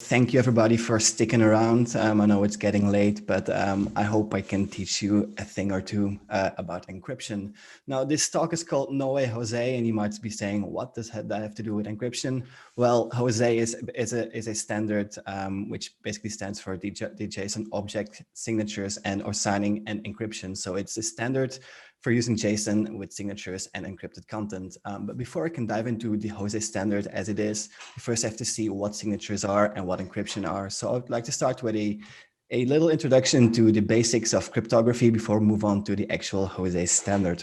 thank you everybody for sticking around. I know it's getting late, but I hope I can teach you a thing or two about encryption. Now, this talk is called No Way Jose, and you might be saying, what does that have to do with encryption? Well, Jose is a standard which basically stands for the JSON object signatures and or signing and encryption. So it's a standard for using JSON with signatures and encrypted content. But before I can dive into the Jose standard as it is, we first have to see what signatures are and what encryption are. So I'd like to start with a little introduction to the basics of cryptography before we move on to the actual Jose standard.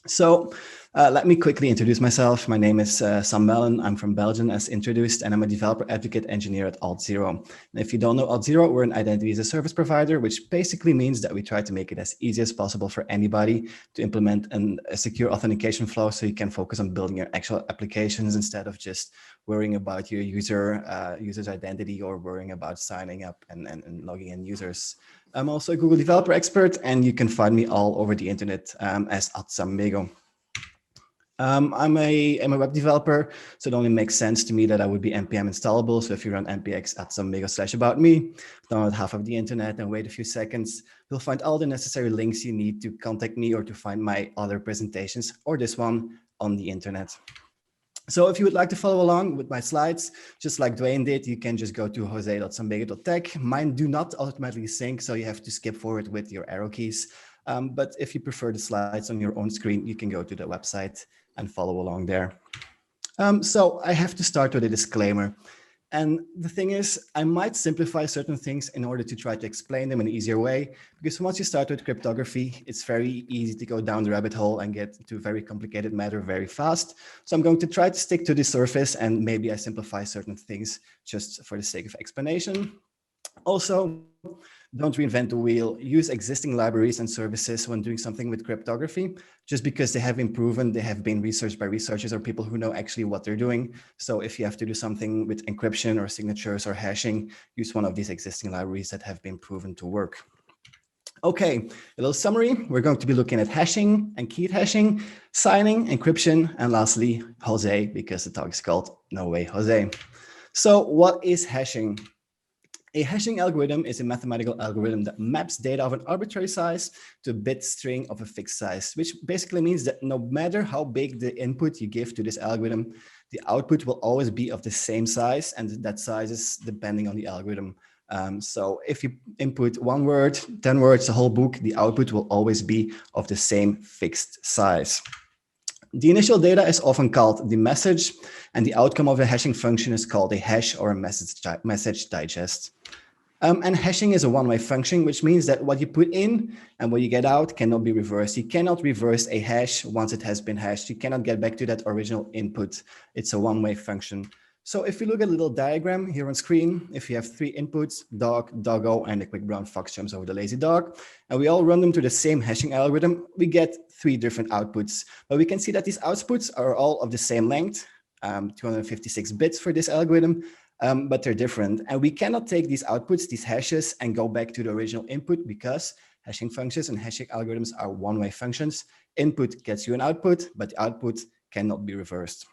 So let me quickly introduce myself. My name is Bellen. I'm from Belgium, as introduced, and I'm a developer advocate engineer at Alt0. And if you don't know Alt0, we're an identity as a service provider, which basically means that we try to make it as easy as possible for anybody to implement a secure authentication flow so you can focus on building your actual applications instead of just worrying about your user's identity or worrying about signing up and logging in users. I'm also a Google developer expert, and you can find me all over the internet as @samego. I'm a web developer, so it only makes sense to me that I would be npm installable. So if you run npx @samego/about me, download half of the internet and wait a few seconds, you'll find all the necessary links you need to contact me or to find my other presentations or this one on the internet. So if you would like to follow along with my slides, just like Dwayne did, you can just go to jose.sambego.tech. Mine do not automatically sync, so you have to skip forward with your arrow keys. But if you prefer the slides on your own screen, you can go to the website and follow along there. So I have to start with a disclaimer. And the thing is, I might simplify certain things in order to try to explain them in an easier way, because once you start with cryptography, it's very easy to go down the rabbit hole and get to very complicated matter very fast. So I'm going to try to stick to the surface, and maybe I simplify certain things just for the sake of explanation. Also, don't reinvent the wheel. Use existing libraries and services when doing something with cryptography, just because they have been proven, they have been researched by researchers or people who know actually what they're doing. So if you have to do something with encryption or signatures or hashing, use one of these existing libraries that have been proven to work. Okay, a little summary. We're going to be looking at hashing and keyed hashing, signing, encryption, and lastly, Jose, because the talk is called No Way Jose. So what is hashing? A hashing algorithm is a mathematical algorithm that maps data of an arbitrary size to a bit string of a fixed size, which basically means that no matter how big the input you give to this algorithm, the output will always be of the same size, and that size is depending on the algorithm. So if you input 1 word, 10 words, a whole book, the output will always be of the same fixed size. The initial data is often called the message, and the outcome of a hashing function is called a hash or a message digest. And hashing is a one-way function, which means that what you put in and what you get out cannot be reversed. You cannot reverse a hash once it has been hashed. You cannot get back to that original input. It's a one-way function. So if you look at a little diagram here on screen, if you have 3 inputs, dog, doggo, and a quick brown fox jumps over the lazy dog, and we all run them through the same hashing algorithm, we get 3 different outputs. But we can see that these outputs are all of the same length, 256 bits for this algorithm, but they're different. And we cannot take these outputs, these hashes, and go back to the original input, because hashing functions and hashing algorithms are one-way functions. Input gets you an output, but the output cannot be reversed.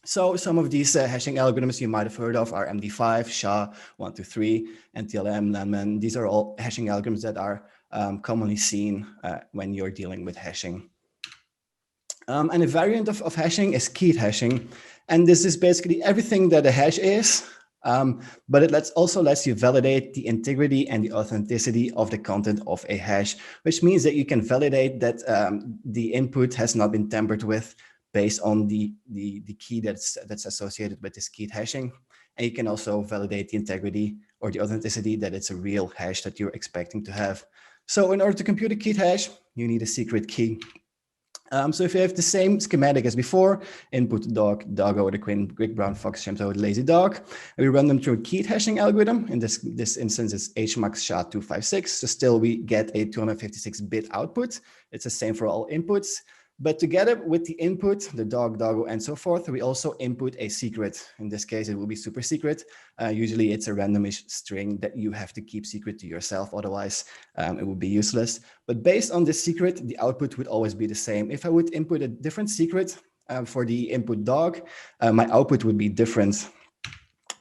So some of these hashing algorithms you might have heard of are MD5, SHA-123, NTLM, Lemon. These are all hashing algorithms that are commonly seen when you're dealing with hashing. And a variant of hashing is keyed hashing. And this is basically everything that a hash is, but it also lets you validate the integrity and the authenticity of the content of a hash, which means that you can validate that the input has not been tampered with based on the key that's associated with this keyed hashing. And you can also validate the integrity or the authenticity that it's a real hash that you're expecting to have. So in order to compute a keyed hash, you need a secret key. So if you have the same schematic as before, input dog, doggo, the quick brown fox jumps over the lazy dog, and we run them through a keyed hashing algorithm. In this instance, it's hmax SHA-256. So still we get a 256-bit output. It's the same for all inputs. But together with the input, the dog, doggo, and so forth, we also input a secret. In this case, it will be super secret. Usually it's a randomish string that you have to keep secret to yourself. Otherwise, it would be useless. But based on this secret, the output would always be the same. If I would input a different secret for the input dog, my output would be different.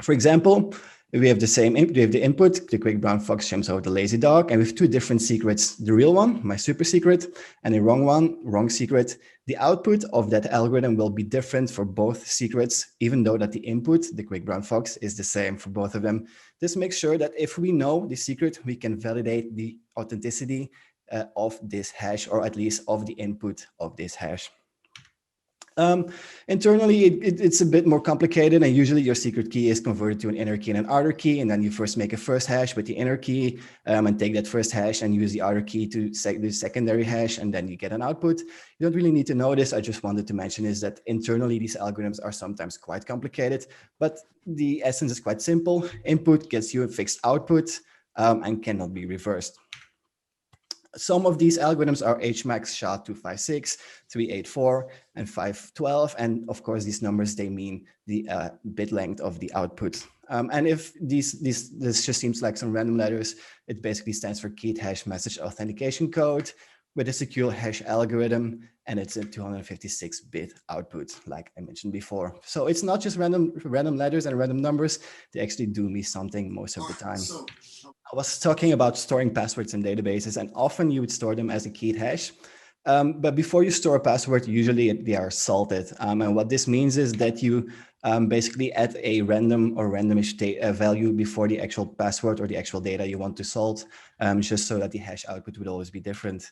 For example, we have the input, the quick brown fox jumps over the lazy dog, and we have two different secrets, the real one, my super secret, and the wrong one, wrong secret. The output of that algorithm will be different for both secrets, even though that the input, the quick brown fox, is the same for both of them. This makes sure that if we know the secret, we can validate the authenticity of this hash, or at least of the input of this hash. Internally, it's a bit more complicated, and usually your secret key is converted to an inner key and an outer key, and then you first make a first hash with the inner key and take that first hash and use the outer key to the secondary hash, and then you get an output. You don't really need to know this. I just wanted to mention is that internally these algorithms are sometimes quite complicated, but the essence is quite simple. Input gets you a fixed output and cannot be reversed. Some of these algorithms are HMAX, SHA-256, 384, and 512. And of course, these numbers, they mean the bit length of the output. And if this just seems like some random letters, it basically stands for keyed hash message authentication code with a secure hash algorithm, and it's a 256-bit output, like I mentioned before. So it's not just random letters and random numbers. They actually do mean something most of the time. I was talking about storing passwords in databases, and often you would store them as a keyed hash. But before you store a password, usually they are salted. And what this means is that you basically add a random or randomish value before the actual password or the actual data you want to salt, just so that the hash output would always be different.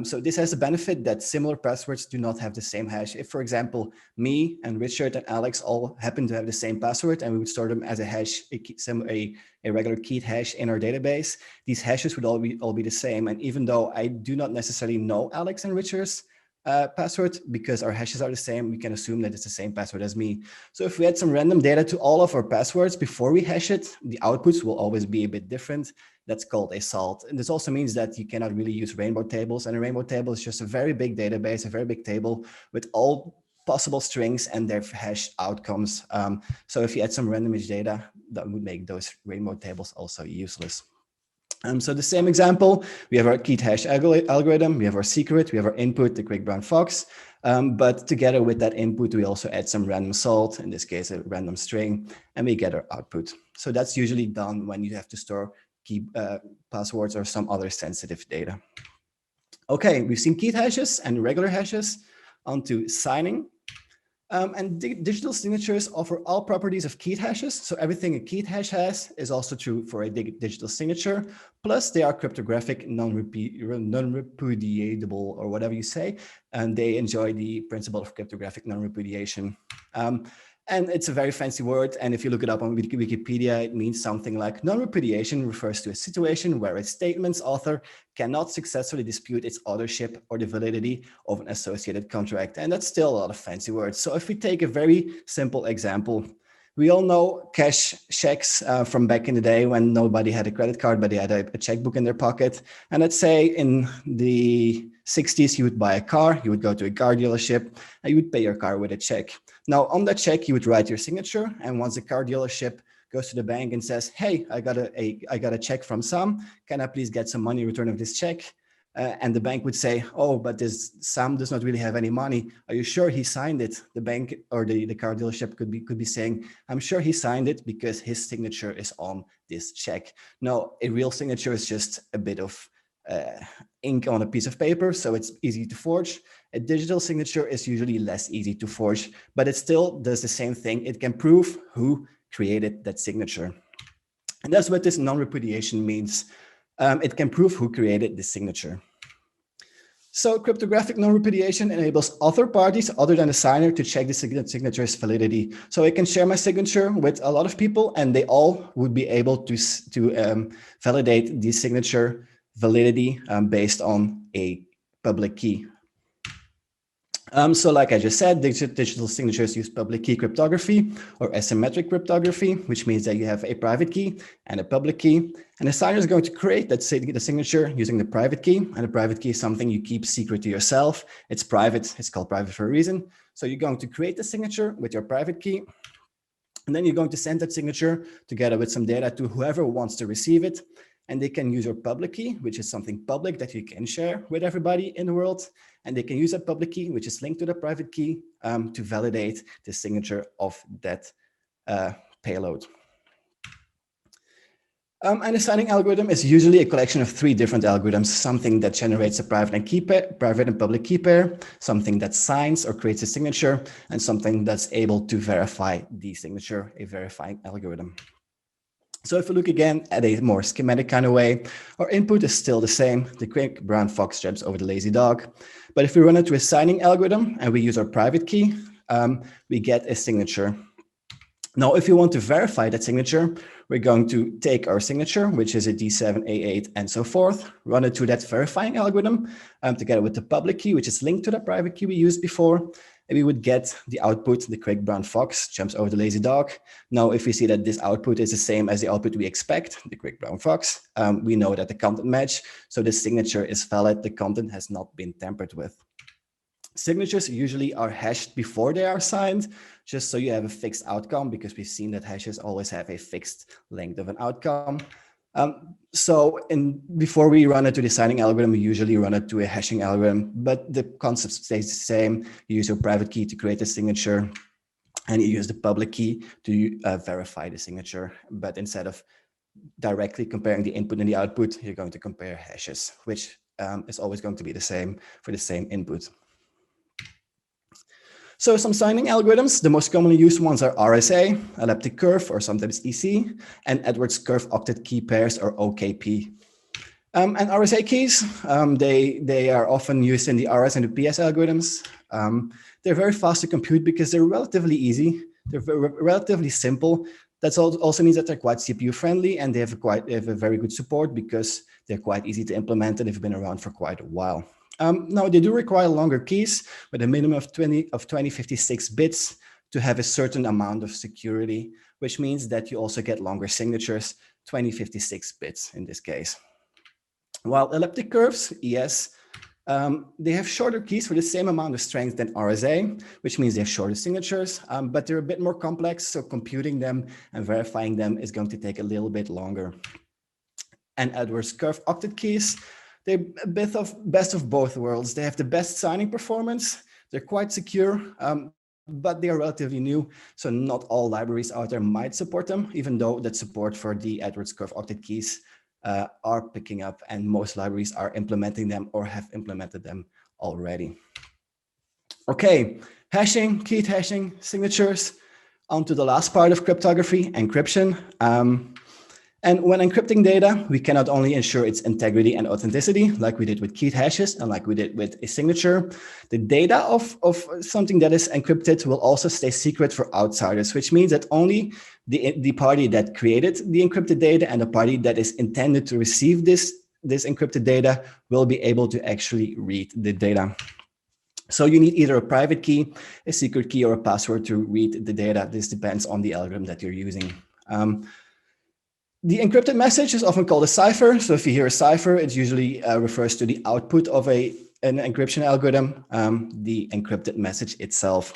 So this has a benefit that similar passwords do not have the same hash. If, for example, me and Richard and Alex all happen to have the same password and we would store them as a hash, a regular keyed hash in our database, these hashes would all be the same. And even though I do not necessarily know Alex and Richard's password, because our hashes are the same, we can assume that it's the same password as me. So if we add some random data to all of our passwords before we hash it, the outputs will always be a bit different. That's called a salt. And this also means that you cannot really use rainbow tables. And a rainbow table is just a very big database, a very big table with all possible strings and their hash outcomes. So if you add some randomized data, that would make those rainbow tables also useless. So the same example, we have our keyed hash algorithm, we have our secret, we have our input, the quick brown fox. But together with that input, we also add some random salt, in this case, a random string, and we get our output. So that's usually done when you have to store key passwords or some other sensitive data. Okay, we've seen keyed hashes and regular hashes. On to signing. And digital signatures offer all properties of keyed hashes. So everything a keyed hash has is also true for a digital signature. Plus, they are cryptographic non-repudiable, or whatever you say. And they enjoy the principle of cryptographic non-repudiation. And it's a very fancy word. And if you look it up on Wikipedia, it means something like non-repudiation refers to a situation where a statement's author cannot successfully dispute its authorship or the validity of an associated contract. And that's still a lot of fancy words. So if we take a very simple example, we all know cash checks from back in the day when nobody had a credit card, but they had a checkbook in their pocket. And let's say in the 60s, you would buy a car, you would go to a car dealership, and you would pay your car with a check. Now, on that check, you would write your signature. And once the car dealership goes to the bank and says, hey, I got a check from Sam, can I please get some money in return of this check? And the bank would say, oh, but this Sam does not really have any money. Are you sure he signed it? The bank or the car dealership could be saying, I'm sure he signed it because his signature is on this check. No, a real signature is just a bit of ink on a piece of paper, so it's easy to forge. A digital signature is usually less easy to forge, but it still does the same thing. It can prove who created that signature. And that's what this non-repudiation means. It can prove who created the signature. So cryptographic non-repudiation enables other parties other than the signer to check the signature's validity. So I can share my signature with a lot of people and they all would be able to validate the signature validity based on a public key. So like I just said, digital signatures use public key cryptography or asymmetric cryptography, which means that you have a private key and a public key. And the signer is going to create the signature using the private key. And the private key is something you keep secret to yourself. It's private. It's called private for a reason. So you're going to create the signature with your private key. And then you're going to send that signature together with some data to whoever wants to receive it. And they can use your public key, which is something public that you can share with everybody in the world. And they can use that public key, which is linked to the private key, to validate the signature of that payload. And a signing algorithm is usually a collection of 3 different algorithms, something that generates a private and public key pair, something that signs or creates a signature, and something that's able to verify the signature, a verifying algorithm. So if we look again at a more schematic kind of way, our input is still the same. The quick brown fox jumps over the lazy dog. But if we run it through a signing algorithm and we use our private key, we get a signature. Now, if you want to verify that signature, we're going to take our signature, which is a D7, A8, and so forth, run it through that verifying algorithm together with the public key, which is linked to the private key we used before. And we would get the output, the quick brown fox jumps over the lazy dog. Now, if we see that this output is the same as the output we expect, the quick brown fox, we know that the content match. So the signature is valid. The content has not been tampered with. Signatures usually are hashed before they are signed, just so you have a fixed outcome, because we've seen that hashes always have a fixed length of an outcome. Before we run it to the signing algorithm, we usually run it to a hashing algorithm, but the concept stays the same. You use your private key to create a signature, and you use the public key to verify the signature. But instead of directly comparing the input and the output, you're going to compare hashes, which is always going to be the same for the same input. So some signing algorithms, the most commonly used ones are RSA, elliptic curve, or sometimes EC, and Edwards curve octet key pairs, or OKP. And RSA keys, they are often used in the RS and the PS algorithms. They're very fast to compute because they're relatively easy. They're relatively simple. That also means that they're quite CPU friendly, and they have a very good support because they're quite easy to implement and they've been around for quite a while. Now, they do require longer keys with a minimum of 2056 bits to have a certain amount of security, which means that you also get longer signatures, 2056 bits in this case. While elliptic curves, ES, they have shorter keys for the same amount of strength than RSA, which means they have shorter signatures, but they're a bit more complex, so computing them and verifying them is going to take a little bit longer. And Edwards curve octet keys, they're a bit of best of both worlds. They have the best signing performance. They're quite secure, but they are relatively new. So not all libraries out there might support them, even though that support for the Edwards curve octet keys are picking up, and most libraries are implementing them or have implemented them already. Okay, hashing, keyed hashing, signatures. On to the last part of cryptography, encryption. And when encrypting data, we cannot only ensure its integrity and authenticity, like we did with keyed hashes and like we did with a signature. The data of something that is encrypted will also stay secret for outsiders, which means that only the party that created the encrypted data and the party that is intended to receive this encrypted data will be able to actually read the data. So you need either a private key, a secret key, or a password to read the data. This depends on the algorithm that you're using. The encrypted message is often called a cipher. So if you hear a cipher, it usually refers to the output of an encryption algorithm, the encrypted message itself.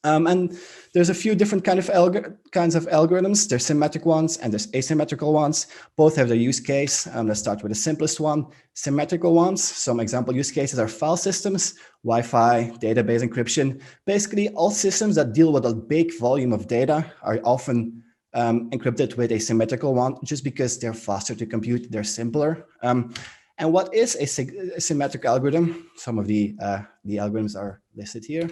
And there's a few different kinds of algorithms. There's symmetric ones and there's asymmetrical ones. Both have their use case. Let's start with the simplest one, symmetrical ones. Some example use cases are file systems, Wi-Fi, database encryption. Basically, all systems that deal with a big volume of data are often encrypted with a symmetrical one, just because they're faster to compute, they're simpler. And what is a symmetric algorithm? Some of the algorithms are listed here.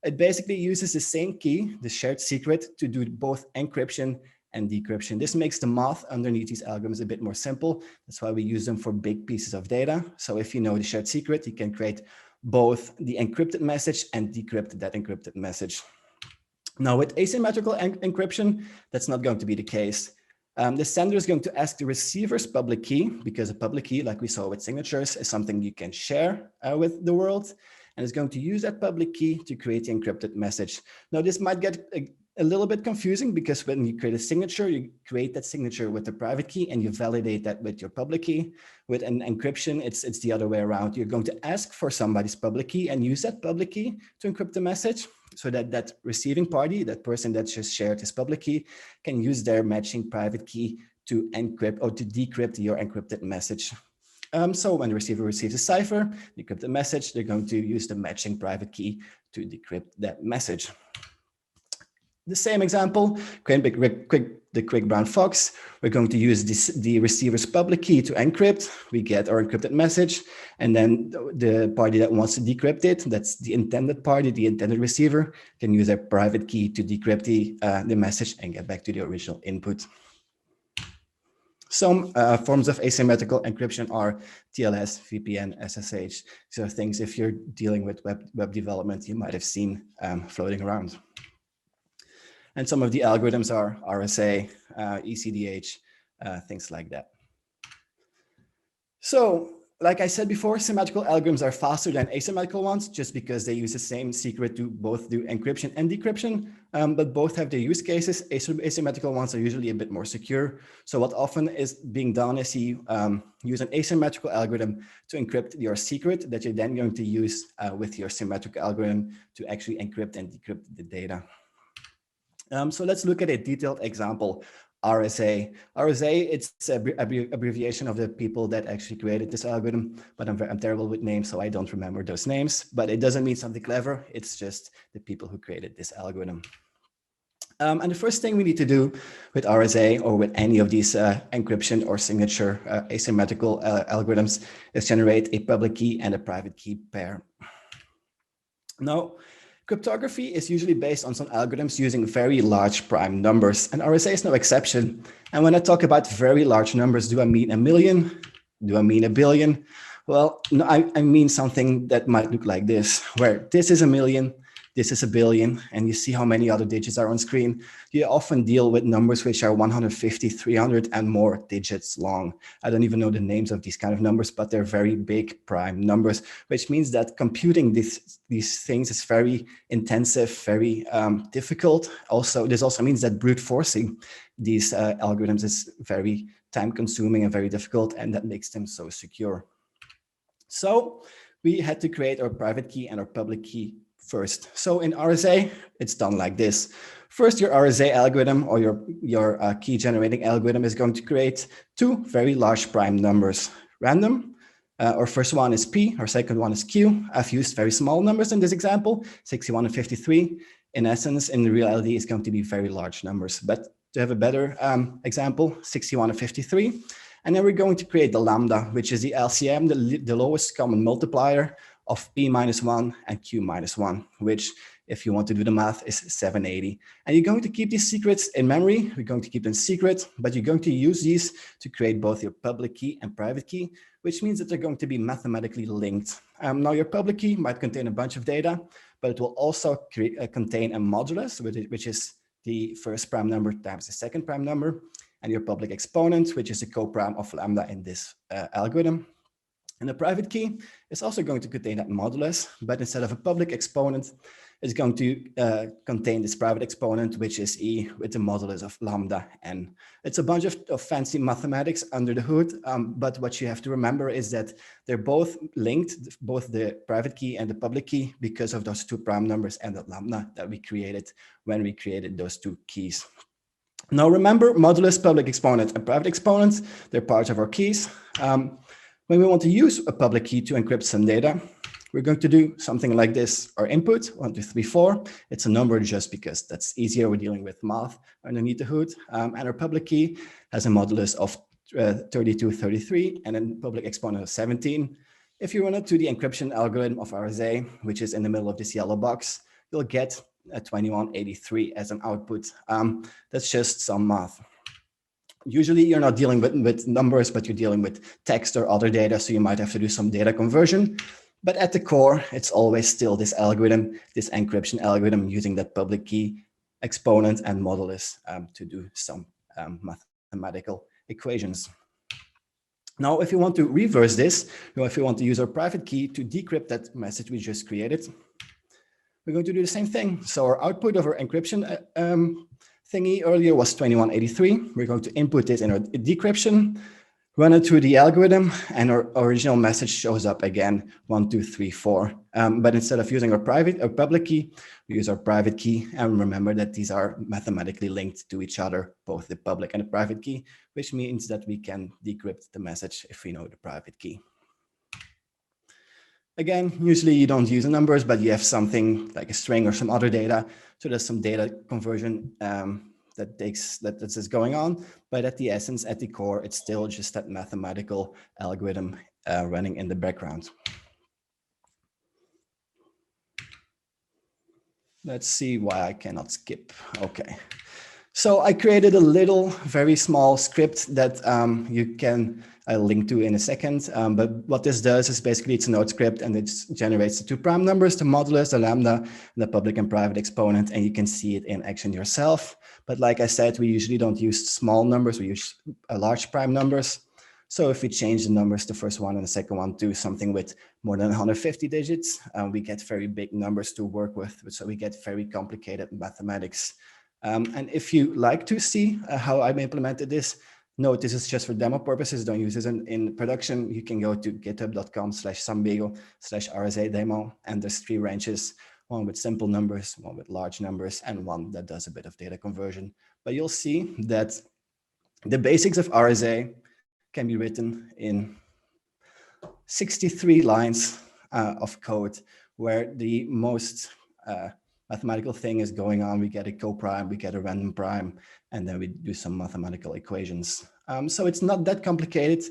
It basically uses the same key, the shared secret, to do both encryption and decryption. This makes the math underneath these algorithms a bit more simple. That's why we use them for big pieces of data. So if you know the shared secret, you can create both the encrypted message and decrypt that encrypted message. Now, with asymmetrical encryption, that's not going to be the case. The sender is going to ask the receiver's public key, because a public key, like we saw with signatures, is something you can share with the world, and it's going to use that public key to create the encrypted message. Now, this might get a little bit confusing, because when you create a signature, you create that signature with the private key and you validate that with your public key. With an encryption, it's the other way around. You're going to ask for somebody's public key and use that public key to encrypt the message, so that that receiving party, that person that just shared his public key, can use their matching private key to encrypt or to decrypt your encrypted message. So when the receiver receives a cipher, decrypt the message, they're going to use the matching private key to decrypt that message. The same example, the quick brown fox. We're going to use the receiver's public key to encrypt. We get our encrypted message, and then the party that wants to decrypt it, that's the intended party, the intended receiver, can use their private key to decrypt the message and get back to the original input. Some forms of asymmetrical encryption are TLS, VPN, SSH. So things, if you're dealing with web development, you might have seen floating around. And some of the algorithms are RSA, ECDH, things like that. So, like I said before, symmetrical algorithms are faster than asymmetrical ones just because they use the same secret to both do encryption and decryption, but both have their use cases. Asymmetrical ones are usually a bit more secure. So what often is being done is you use an asymmetrical algorithm to encrypt your secret that you're then going to use with your symmetric algorithm to actually encrypt and decrypt the data. So let's look at a detailed example. RSA. RSA, it's an abbreviation of the people that actually created this algorithm, but I'm terrible with names, so I don't remember those names, but it doesn't mean something clever. It's just the people who created this algorithm. And the first thing we need to do with RSA or with any of these encryption or signature asymmetrical algorithms is generate a public key and a private key pair. Now, cryptography is usually based on some algorithms using very large prime numbers, and RSA is no exception. And when I talk about very large numbers, do I mean a million? Do I mean a billion? Well, no, I mean something that might look like this, where this is a million, this is a billion, and you see how many other digits are on screen. You often deal with numbers which are 150, 300 and more digits long. I don't even know the names of these kind of numbers, but they're very big prime numbers, which means that computing these things is very intensive, very difficult. Also, this also means that brute forcing these algorithms is very time consuming and very difficult, and that makes them so secure. So we had to create our private key and our public key first. So in RSA, it's done like this. First, your RSA algorithm or your key generating algorithm is going to create two very large prime numbers, random. Our first one is P, our second one is Q. I've used very small numbers in this example, 61 and 53. In essence, in reality, it's going to be very large numbers. But to have a better example, 61 and 53. And then we're going to create the lambda, which is the LCM, the lowest common multiplier of P minus 1 and Q minus 1, which, if you want to do the math, is 780. And you're going to keep these secrets in memory. We're going to keep them secret, but you're going to use these to create both your public key and private key, which means that they're going to be mathematically linked. Now, your public key might contain a bunch of data, but it will also contain a modulus, which is the first prime number times the second prime number, and your public exponent, which is the co-prime of lambda in this algorithm. And the private key is also going to contain that modulus, but instead of a public exponent, it's going to contain this private exponent, which is E with the modulus of lambda n. It's a bunch of fancy mathematics under the hood, but what you have to remember is that they're both linked, both the private key and the public key, because of those two prime numbers and the lambda that we created when we created those two keys. Now remember, modulus, public exponent, and private exponent, they're parts of our keys. When we want to use a public key to encrypt some data, we're going to do something like this. Our input, 1, 2, 3, 4. It's a number just because that's easier. We're dealing with math underneath the hood. And our public key has a modulus of 32, 33, and a public exponent of 17. If you run it to the encryption algorithm of RSA, which is in the middle of this yellow box, you'll get a 2183 as an output. That's just some math. Usually you're not dealing with numbers, but you're dealing with text or other data, so you might have to do some data conversion. But at the core, it's always still this algorithm, this encryption algorithm using that public key, exponent, and modulus to do some mathematical equations. Now, if you want to reverse this, or if you want to use our private key to decrypt that message we just created, we're going to do the same thing. So our output of our encryption thingy earlier was 2183. We're going to input it in our decryption, run it through the algorithm, and our original message shows up again, 1, 2, 3, 4. But instead of using our public key, we use our private key. And remember that these are mathematically linked to each other, both the public and the private key, which means that we can decrypt the message if we know the private key. Again, usually you don't use the numbers, but you have something like a string or some other data. So there's some data conversion that is going on. But at the essence, at the core, it's still just that mathematical algorithm running in the background. Let's see why I cannot skip. Okay. So I created a little, very small script that you can link to in a second. But what this does is basically it's a node script, and it generates the two prime numbers, the modulus, the lambda, and the public and private exponent, and you can see it in action yourself. But like I said, we usually don't use small numbers, we use large prime numbers. So if we change the numbers, the first one and the second one, to something with more than 150 digits, we get very big numbers to work with. So we get very complicated mathematics. And if you like to see how I've implemented this, note this is just for demo purposes. Don't use this in production. You can go to github.com/sambeagle/RSA Demo, and there's 3 ranges, one with simple numbers, one with large numbers, and one that does a bit of data conversion. But you'll see that the basics of RSA can be written in 63 lines of code, where the most mathematical thing is going on. We get a coprime, we get a random prime, and then we do some mathematical equations. So it's not that complicated.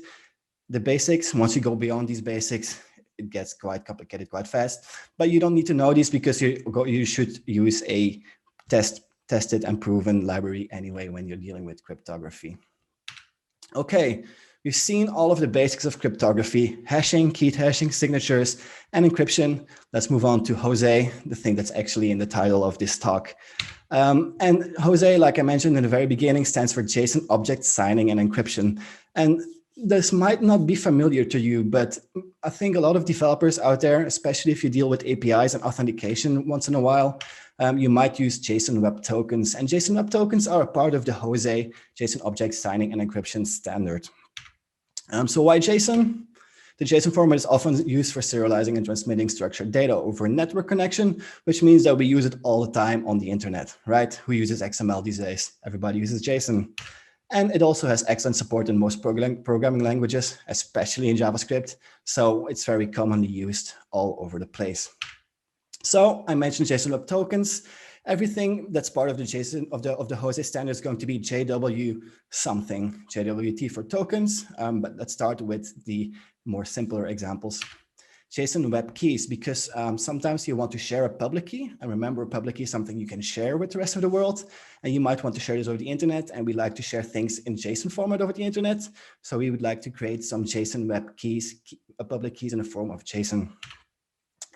The basics, once you go beyond these basics, it gets quite complicated quite fast. But you don't need to know these, because you should use a tested and proven library anyway when you're dealing with cryptography. Okay, we've seen all of the basics of cryptography: hashing, keyed hashing, signatures, and encryption. Let's move on to Jose, the thing that's actually in the title of this talk. And Jose, like I mentioned in the very beginning, stands for JSON Object Signing and Encryption. And this might not be familiar to you, but I think a lot of developers out there, especially if you deal with APIs and authentication once in a while, you might use JSON Web Tokens. And JSON Web Tokens are a part of the Jose JSON Object Signing and Encryption standard. So why JSON? The JSON format is often used for serializing and transmitting structured data over a network connection, which means that we use it all the time on the internet, right? Who uses XML these days? Everybody uses JSON. And it also has excellent support in most programming languages, especially in JavaScript. So it's very commonly used all over the place. So I mentioned JSON Web Tokens. Everything that's part of the JSON of the Jose standard is going to be JW something, JWT for tokens. But let's start with the more simpler examples. JSON Web Keys, because sometimes you want to share a public key. And remember, a public key is something you can share with the rest of the world. And you might want to share this over the internet. And we like to share things in JSON format over the internet. So we would like to create some JSON Web Keys, public keys in the form of JSON.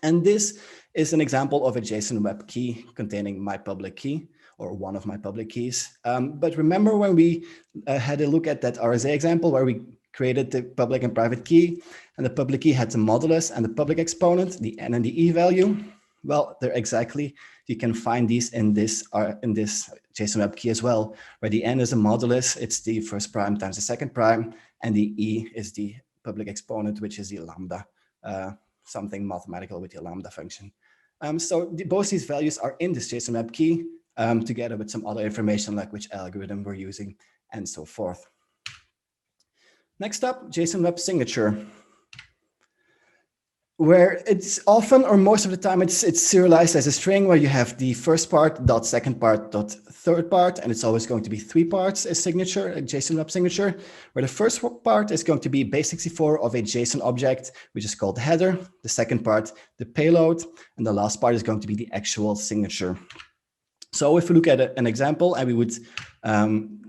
And this is an example of a JSON Web Key containing my public key, or one of my public keys. But remember when we had a look at that RSA example where we created the public and private key, and the public key had the modulus and the public exponent, the N and the E value? Well, they're exactly, you can find these in this JSON Web Key as well, where the N is a modulus, it's the first prime times the second prime, and the E is the public exponent, which is the lambda, something mathematical with the lambda function. So both these values are in this JSON Web Key, together with some other information like which algorithm we're using and so forth. Next up, JSON Web Signature, where it's often, or most of the time, it's serialized as a string where you have the first part, dot second part, dot third part, and it's always going to be 3 parts, a signature, a JSON Web Signature, where the first part is going to be base 64 of a JSON object, which is called the header, the second part, the payload, and the last part is going to be the actual signature. So if we look at an example, and we would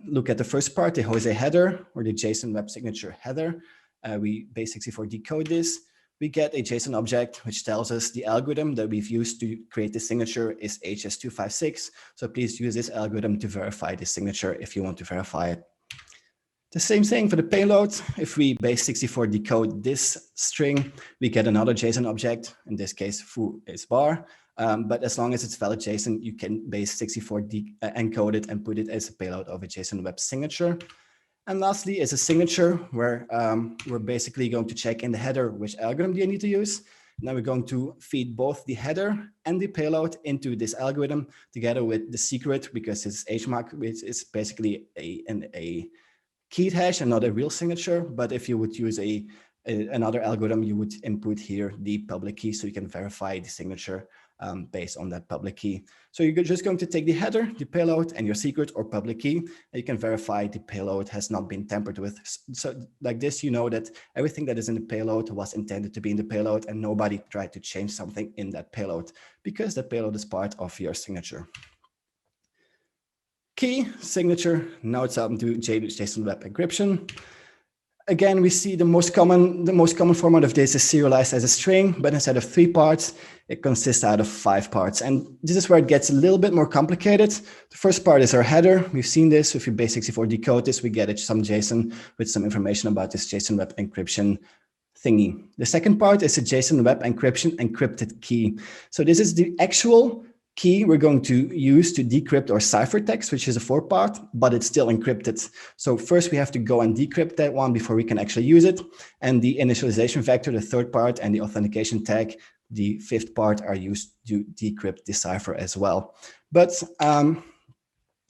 look at the first part, the Jose header, or the JSON Web Signature header, we base 64 decode this. We get a JSON object, which tells us the algorithm that we've used to create the signature is HS256. So please use this algorithm to verify the signature if you want to verify it. The same thing for the payload. If we base 64 decode this string, we get another JSON object. In this case, foo is bar. But as long as it's valid JSON, you can base 64 encode it and put it as a payload of a JSON Web Signature. And lastly is a signature, where we're basically going to check in the header which algorithm do you need to use. Now we're going to feed both the header and the payload into this algorithm together with the secret, because it's HMAC, which is basically a keyed hash and not a real signature. But if you would use a another algorithm, you would input here the public key so you can verify the signature based on that public key. So you're just going to take the header, the payload, and your secret or public key, and you can verify the payload has not been tampered with. So like this, you know that everything that is in the payload was intended to be in the payload and nobody tried to change something in that payload because the payload is part of your signature. Key, signature, now it's up to JSON Web Encryption. Again, we see the most common format of this is serialized as a string, but instead of 3 parts, it consists out of 5 parts. And this is where it gets a little bit more complicated. The first part is our header. We've seen this. If you base64 decode this, we get some JSON with some information about this JSON Web Encryption thingy. The second part is a JSON Web Encryption encrypted key. So this is the actual key we're going to use to decrypt our ciphertext, which is a 4-part, but it's still encrypted. So first we have to go and decrypt that one before we can actually use it. And the initialization vector, the 3rd part, and the authentication tag, the 5th part, are used to decrypt the cipher as well. But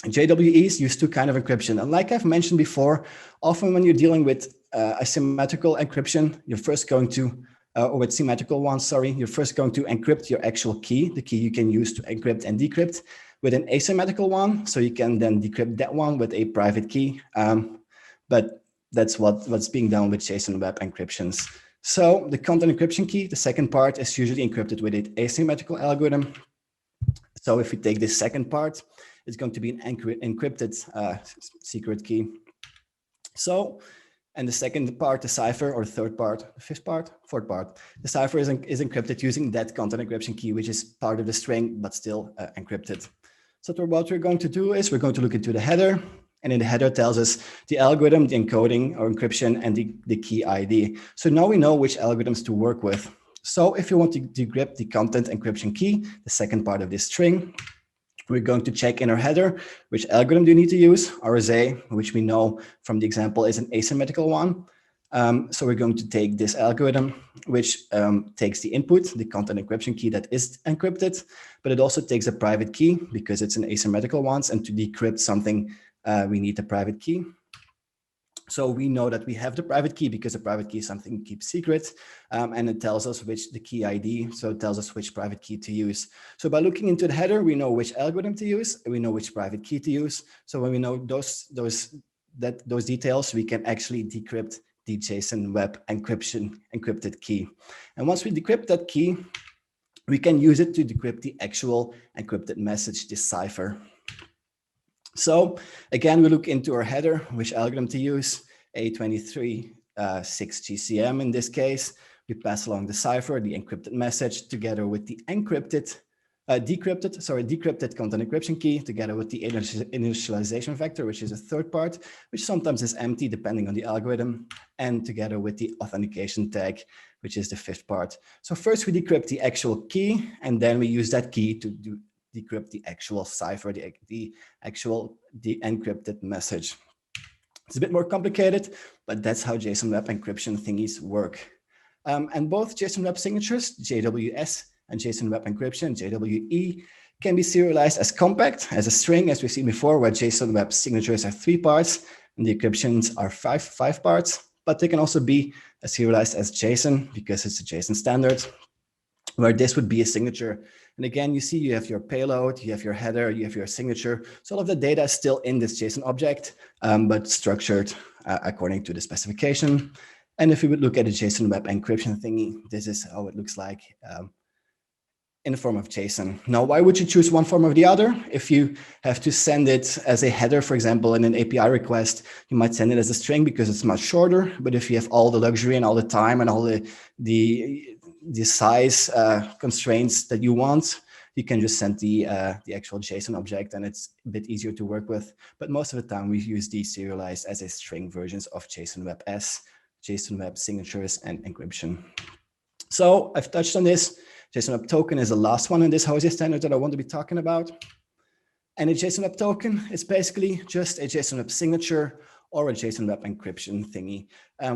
JWEs use 2 kinds of encryption. And like I've mentioned before, often when you're dealing with asymmetrical encryption, you're first going to or with symmetrical ones, sorry, you're first going to encrypt your actual key, the key you can use to encrypt and decrypt, with an asymmetrical one. So you can then decrypt that one with a private key. But that's what's being done with JSON Web encryptions. So the content encryption key, the second part, is usually encrypted with an asymmetrical algorithm. So if we take this second part, it's going to be an encrypted secret key. So, and the second part, the cipher, or the 3rd part, the 5th part, 4th part, the cipher is encrypted using that content encryption key, which is part of the string, but still encrypted. So what we're going to do is we're going to look into the header, and in the header tells us the algorithm, the encoding or encryption, and the key ID. So now we know which algorithms to work with. So if you want to decrypt the content encryption key, the second part of this string, we're going to check in our header, which algorithm do you need to use? RSA, which we know from the example is an asymmetrical one. So we're going to take this algorithm, which takes the input, the content encryption key that is encrypted, but it also takes a private key because it's an asymmetrical one. And to decrypt something, we need the private key. So we know that we have the private key because the private key is something we keep secret, and it tells us the key ID. So it tells us which private key to use. So by looking into the header, we know which algorithm to use, and we know which private key to use. So when we know those details, we can actually decrypt the JSON Web encrypted key. And once we decrypt that key, we can use it to decrypt the actual encrypted message, the cipher. So again, we look into our header, which algorithm to use, A23.6 GCM in this case. We pass along the cipher, the encrypted message, together with the decrypted content encryption key, together with the initialization vector, which is a 3rd part, which sometimes is empty depending on the algorithm, and together with the authentication tag, which is the 5th part. So first we decrypt the actual key, and then we use that key to decrypt the actual cipher, the encrypted message. It's a bit more complicated, but that's how JSON Web encryption thingies work. And both JSON Web signatures, JWS, and JSON Web encryption, JWE, can be serialized as compact, as a string, as we've seen before, where JSON Web signatures are 3 parts, and the encryptions are 5 parts. But they can also be serialized as JSON, because it's a JSON standard, where this would be a signature. And again, you see you have your payload, you have your header, you have your signature. So all of the data is still in this JSON object, but structured according to the specification. And if we would look at a JSON Web encryption thingy, this is how it looks like in the form of JSON. Now, why would you choose one form or the other? If you have to send it as a header, for example, in an API request, you might send it as a string because it's much shorter. But if you have all the luxury and all the time and all the size constraints that you want, you can just send the actual JSON object, and it's a bit easier to work with. But most of the time, we use these serialized as a string versions of JSON Web S, JSON Web signatures, and encryption. So I've touched on this. JSON Web Token is the last one in this HOSE standard that I want to be talking about. And a JSON Web Token is basically just a JSON Web signature or a JSON Web encryption thingy,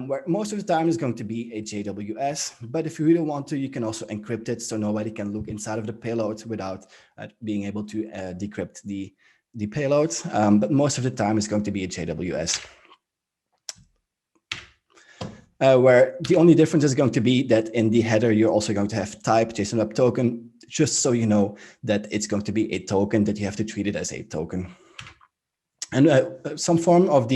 where most of the time is going to be a JWS. But if you really want to, you can also encrypt it so nobody can look inside of the payload without being able to decrypt the payload. But most of the time it's going to be a JWS. where the only difference is going to be that in the header, you're also going to have type JSON Web Token, just so you know that it's going to be a token, that you have to treat it as a token. And some form of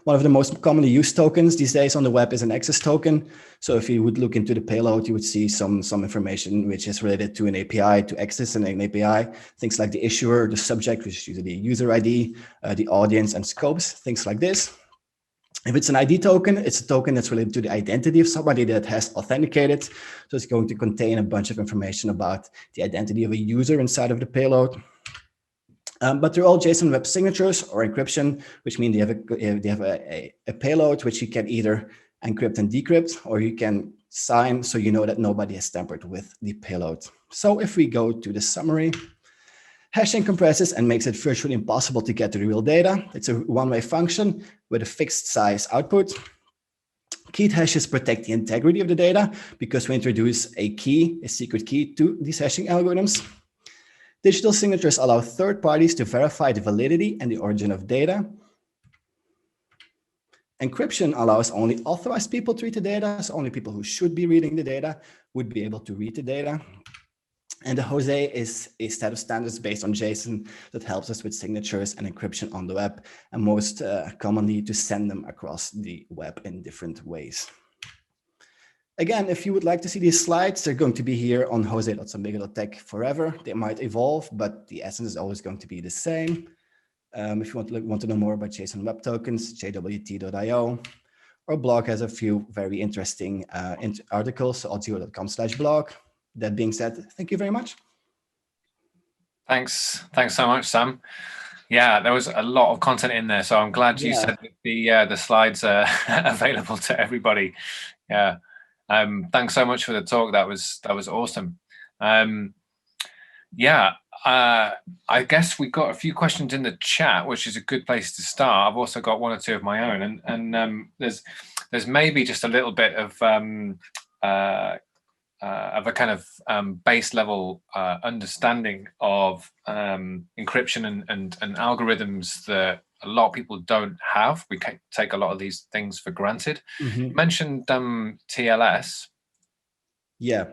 one of the most commonly used tokens these days on the web is an access token. So if you would look into the payload, you would see some information which is related to an API, to access an API, things like the issuer, the subject, which is usually user ID, the audience and scopes, things like this. If it's an ID token, it's a token that's related to the identity of somebody that has authenticated. So it's going to contain a bunch of information about the identity of a user inside of the payload. But they're all JSON Web Signatures or encryption, which means they have a payload which you can either encrypt and decrypt, or you can sign so you know that nobody has tampered with the payload. So if we go to the summary, hashing compresses and makes it virtually impossible to get to the real data. It's a one-way function with a fixed size output. Keyed hashes protect the integrity of the data because we introduce a key, a secret key to these hashing algorithms. Digital signatures allow third parties to verify the validity and the origin of data. Encryption allows only authorized people to read the data, so only people who should be reading the data would be able to read the data. And the Jose is a set of standards based on JSON that helps us with signatures and encryption on the web, and most commonly to send them across the web in different ways. Again, if you would like to see these slides, they're going to be here on jose.sambiga.tech forever. They might evolve, but the essence is always going to be the same. If you want to know more about JSON Web Tokens, jwt.io. Our blog has a few very interesting articles, audio.com/blog. That being said, thank you very much. Thanks so much, Sam. Yeah, there was a lot of content in there, so I'm glad you said that the slides are available to everybody. Yeah, thanks so much for the talk. That was awesome. Yeah, I guess we got a few questions in the chat, which is a good place to start. I've also got one or two of my own, and there's maybe just a little bit of a kind of base level understanding of encryption and algorithms that a lot of people don't have. We take a lot of these things for granted. Mm-hmm. You mentioned TLS. Yeah.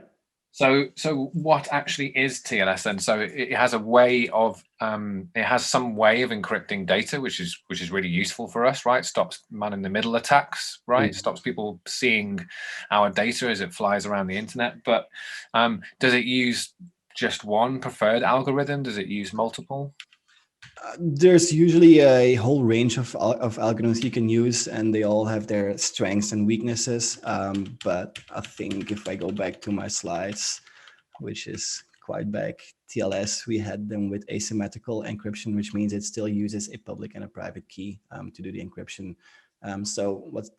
So what actually is TLS then? So it has a way of it has some way of encrypting data, which is really useful for us, right? Stops man-in-the-middle attacks, right? Mm. Stops people seeing our data as it flies around the internet. But does it use just one preferred algorithm? Does it use multiple? There's usually a whole range of algorithms you can use, and they all have their strengths and weaknesses. But I think if I go back to my slides, which is quite back, TLS, we had them with asymmetrical encryption, which means it still uses a public and a private key to do the encryption. So what's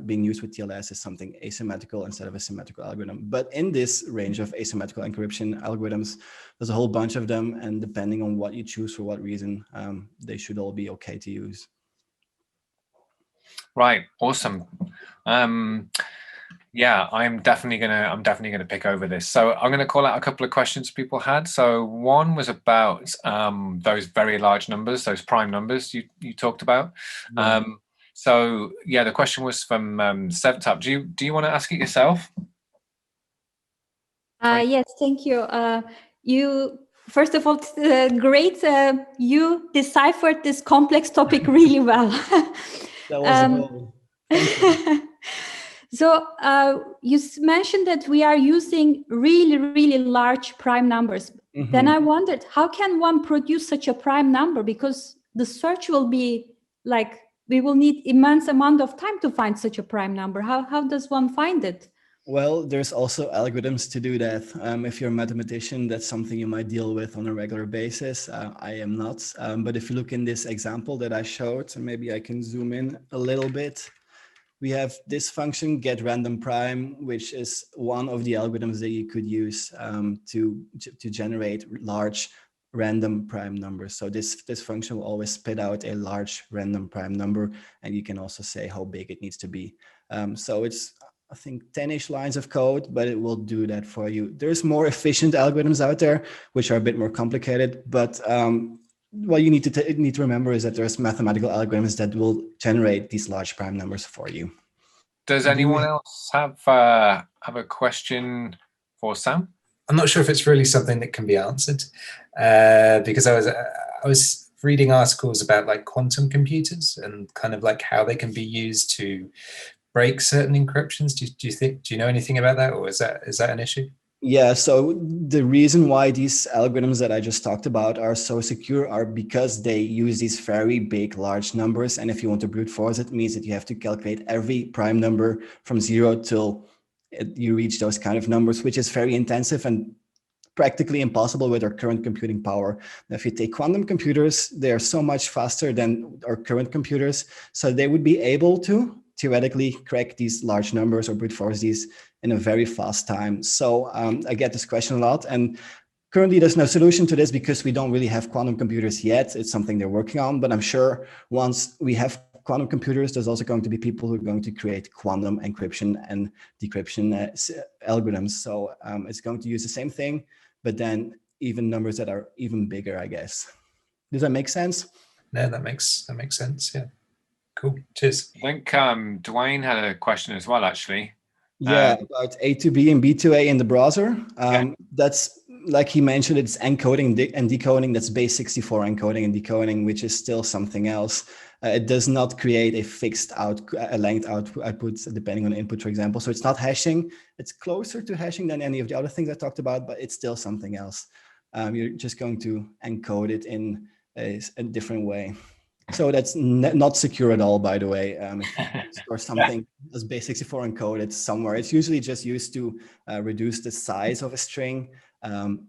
being used with TLS is something asymmetrical instead of a symmetrical algorithm. But in this range of asymmetrical encryption algorithms, there's a whole bunch of them, and depending on what you choose for what reason, they should all be okay to use. Right, awesome. Yeah, I'm definitely gonna pick over this. So I'm gonna call out a couple of questions people had. So one was about those very large numbers, those prime numbers you talked about. Yeah. So yeah, the question was from Sevtap. Do you want to ask it yourself? Yes, thank you. You first of all, great. You deciphered this complex topic really well. That was a goal. Thank you. So you mentioned that we are using really large prime numbers. Mm-hmm. Then I wondered, how can one produce such a prime number? Because the search will be like, we will need immense amount of time to find such a prime number. How does one find it? Well, there's also algorithms to do that. If you're a mathematician, that's something you might deal with on a regular basis. I am not. But if you look in this example that I showed, and maybe I can zoom in a little bit, we have this function getRandomPrime, which is one of the algorithms that you could use to generate large random prime numbers. So this function will always spit out a large random prime number, and you can also say how big it needs to be. So it's, I think, 10-ish lines of code, but it will do that for you. There's more efficient algorithms out there, which are a bit more complicated, but what you need to remember is that there's mathematical algorithms that will generate these large prime numbers for you. Does anyone else have a question for Sam? I'm not sure if it's really something that can be answered because I was reading articles about like quantum computers and kind of like how they can be used to break certain encryptions. Do you know anything about that, or is that an issue? Yeah, so the reason why these algorithms that I just talked about are so secure are because they use these very big, large numbers. And if you want to brute force it, means that you have to calculate every prime number from 0 till you reach those kind of numbers, which is very intensive and practically impossible with our current computing power. Now, if you take quantum computers, they're so much faster than our current computers. So they would be able to theoretically crack these large numbers or brute force these in a very fast time. So I get this question a lot. And currently there's no solution to this because we don't really have quantum computers yet. It's something they're working on, but I'm sure once we have quantum computers, there's also going to be people who are going to create quantum encryption and decryption algorithms. So it's going to use the same thing, but then even numbers that are even bigger, I guess. Does that make sense? No, that makes sense. Yeah. Cool. Cheers. I think Dwayne had a question as well, actually. Yeah, about A to B and B to A in the browser. That's, like he mentioned, it's encoding and decoding. That's base 64 encoding and decoding, which is still something else. It does not create a fixed length output depending on input, for example. So it's not hashing. It's closer to hashing than any of the other things I talked about, but it's still something else. You're just going to encode it in a different way. So that's not secure at all, by the way. If you store something as base 64 encoded somewhere, it's usually just used to reduce the size of a string.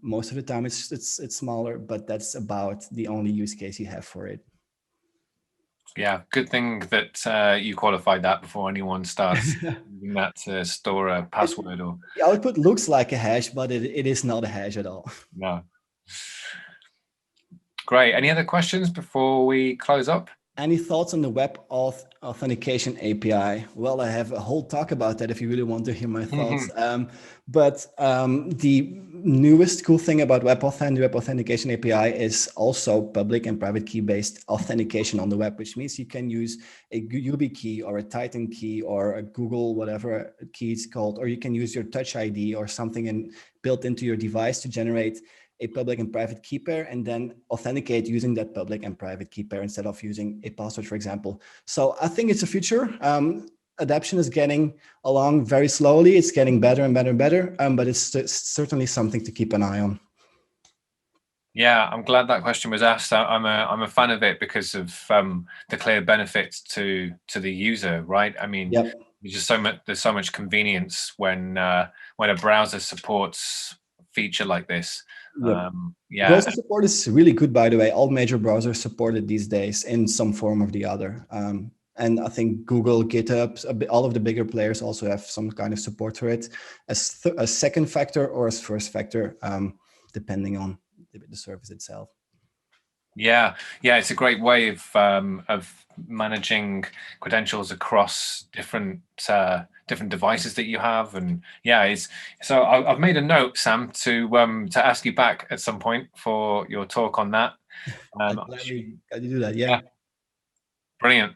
Most of the time it's smaller, but that's about the only use case you have for it. Yeah, good thing that you qualified that before anyone starts using that to store a password or. The output looks like a hash, but it is not a hash at all. No. Great. Any other questions before we close up? Any thoughts on the web authentication API? Well, I have a whole talk about that if you really want to hear my thoughts. But the newest cool thing about web authentication API is also public and private key based authentication on the web, which means you can use a YubiKey or a Titan key or a Google whatever key it's called, or you can use your Touch ID or something built into your device to generate a public and private key pair and then authenticate using that public and private key pair instead of using a password, for example. So I think it's a future. Adoption is getting along very slowly. It's getting better and better and better, but it's certainly something to keep an eye on. Yeah, I'm glad that question was asked. I'm a fan of it because of the clear benefits to the user, right? I mean, there's so much convenience when a browser supports a feature like this. Browser support is really good, by the way. All major browsers support it these days in some form or the other. And I think Google, GitHub, all of the bigger players also have some kind of support for it as a second factor or as first factor, depending on the service itself. Yeah, it's a great way of managing credentials across different devices that you have, and so I've made a note, Sam, to ask you back at some point for your talk on that. I'm glad you do that. Yeah. Brilliant.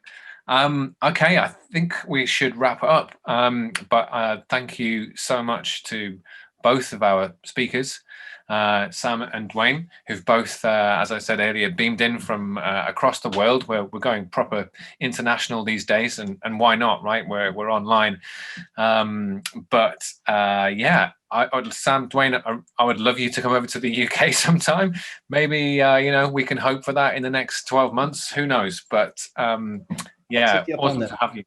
Okay, I think we should wrap up. But thank you so much to both of our speakers, Sam and Dwayne, who've both, as I said earlier, beamed in from across the world. We're going proper international these days, and why not, right? We're online. Sam, Dwayne, I would love you to come over to the UK sometime. Maybe we can hope for that in the next 12 months. Who knows? But awesome to have you.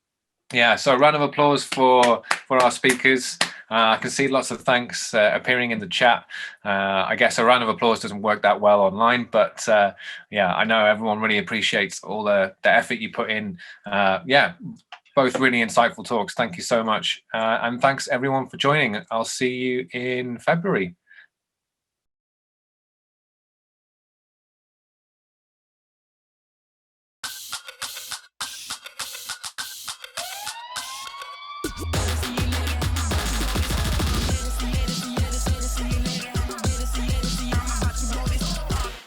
Yeah, so a round of applause for our speakers. I can see lots of thanks appearing in the chat. I guess a round of applause doesn't work that well online, but I know everyone really appreciates all the effort you put in. Both really insightful talks. Thank you so much. And thanks everyone for joining. I'll see you in February.